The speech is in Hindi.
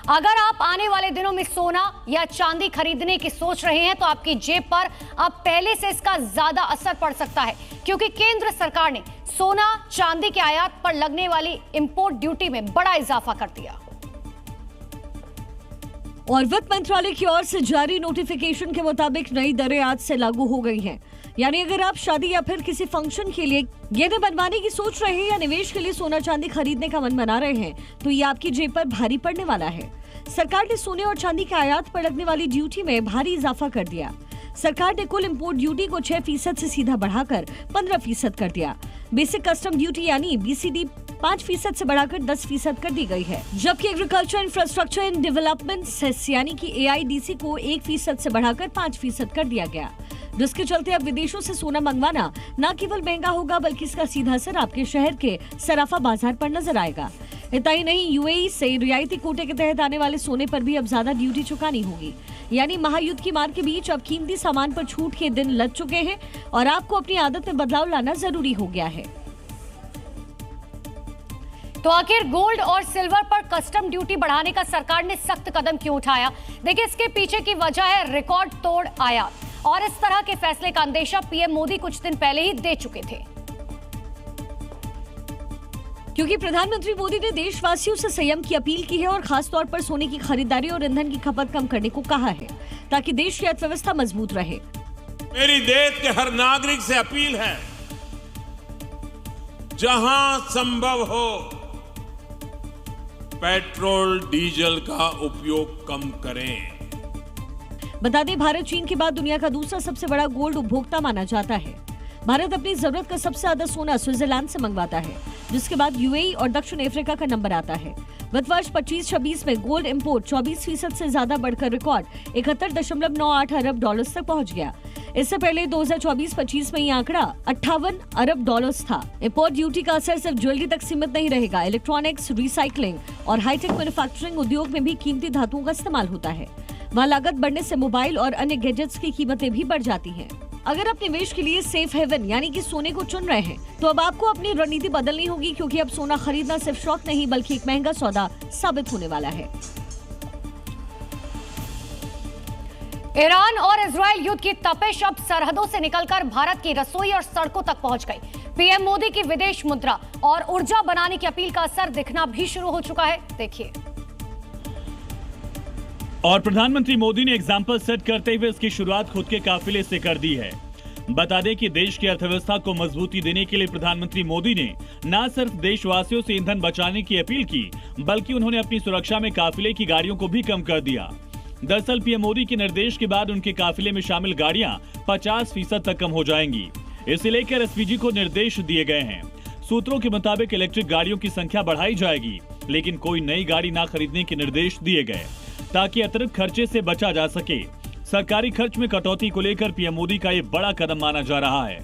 अगर आप आने वाले दिनों में सोना या चांदी खरीदने की सोच रहे हैं तो आपकी जेब पर अब पहले से इसका ज्यादा असर पड़ सकता है, क्योंकि केंद्र सरकार ने सोना चांदी के आयात पर लगने वाली इंपोर्ट ड्यूटी में बड़ा इजाफा कर दिया। और वित्त मंत्रालय की ओर से जारी नोटिफिकेशन के मुताबिक नई दरें आज से लागू हो गई हैं। यानी अगर आप शादी या फिर किसी फंक्शन के लिए गहने बनवाने की सोच रहे हैं या निवेश के लिए सोना चांदी खरीदने का मन बना रहे हैं तो ये आपकी जेब पर भारी पड़ने वाला है। सरकार ने सोने और चांदी के आयात पर लगने वाली ड्यूटी में भारी इजाफा कर दिया। सरकार ने कुल इंपोर्ट ड्यूटी को 6% से सीधा बढ़ाकर 15% कर दिया। बेसिक कस्टम ड्यूटी यानी BCD 5% से बढ़ाकर 10% कर दी गई है, जबकि agriculture infrastructure and development cess यानी कि AIDC को 1% से बढ़ाकर 5% कर दिया गया, जिसके चलते अब विदेशों से सोना मंगवाना न केवल महंगा होगा बल्कि इसका सीधा असर आपके शहर के सराफा बाजार पर नजर आएगा। इतना ही नहीं, UAE से रियायती कोटे के तहत आने वाले सोने पर भी अब ज्यादा ड्यूटी चुकानी होगी। यानी महायुद्ध की मार के बीच अब कीमती सामान पर छूट के दिन लग चुके हैं और आपको अपनी आदत में बदलाव लाना जरूरी हो गया है। तो आखिर गोल्ड और सिल्वर पर कस्टम ड्यूटी बढ़ाने का सरकार ने सख्त कदम क्यों उठाया? देखिए, इसके पीछे की वजह है रिकॉर्ड तोड़ आयात, और इस तरह के फैसले का अंदेशा PM मोदी कुछ दिन पहले ही दे चुके थे, क्योंकि प्रधानमंत्री मोदी ने देशवासियों से संयम की अपील की है और खास तौर पर सोने की खरीदारी और ईंधन की खपत कम करने को कहा है ताकि देश की अर्थव्यवस्था मजबूत रहे। मेरी देश के हर नागरिक से अपील है, जहां संभव हो पेट्रोल डीजल का उपयोग कम करें। बता दें, भारत चीन के बाद दुनिया का दूसरा सबसे बड़ा गोल्ड उपभोक्ता माना जाता है। भारत अपनी जरूरत का सबसे ज्यादा सोना स्विट्जरलैंड से मंगवाता है, जिसके बाद UAE और दक्षिण अफ्रीका का नंबर आता है। वित्त वर्ष 25-26 में गोल्ड इंपोर्ट 24% से ज्यादा बढ़कर रिकॉर्ड 71.98 अरब डॉलर्स तक पहुंच गया। इससे पहले 2024-25 में ये आंकड़ा 58 अरब डॉलर्स था। इंपोर्ट ड्यूटी का असर सिर्फ ज्वेलरी तक सीमित नहीं रहेगा। इलेक्ट्रॉनिक्स, रिसाइकलिंग और हाईटेक मैन्युफैक्चरिंग उद्योग में भी कीमती धातुओं का इस्तेमाल होता है। वहाँ लागत बढ़ने से मोबाइल और अन्य गैजेट्स की कीमतें भी बढ़ जाती हैं। अगर आप निवेश के लिए सेफ हेवन यानी कि सोने को चुन रहे हैं तो अब आपको अपनी रणनीति बदलनी होगी, क्योंकि अब सोना खरीदना सिर्फ शौक नहीं बल्कि एक महंगा सौदा साबित होने वाला है। ईरान और इजराइल युद्ध की तपिश अब सरहदों से निकलकर भारत की रसोई और सड़कों तक पहुंच गई। PM मोदी की विदेश मुद्रा और ऊर्जा बनाने की अपील का असर दिखना भी शुरू हो चुका है। देखिए, और प्रधानमंत्री मोदी ने एग्जाम्पल सेट करते हुए इसकी शुरुआत खुद के काफिले से कर दी है। बता दें कि देश की अर्थव्यवस्था को मजबूती देने के लिए प्रधानमंत्री मोदी ने न सिर्फ देशवासियों से ईंधन बचाने की अपील की, बल्कि उन्होंने अपनी सुरक्षा में काफिले की गाड़ियों को भी कम कर दिया। दरअसल PM मोदी के निर्देश के बाद उनके काफिले में शामिल गाड़ियां 50% तक कम हो जाएंगी। इसे लेकर SPG को निर्देश दिए गए हैं। सूत्रों के मुताबिक इलेक्ट्रिक गाड़ियों की संख्या बढ़ाई जाएगी, लेकिन कोई नई गाड़ी न खरीदने के निर्देश दिए गए ताकि अतिरिक्त खर्चे से बचा जा सके। सरकारी खर्च में कटौती को लेकर PM मोदी का ये बड़ा कदम माना जा रहा है।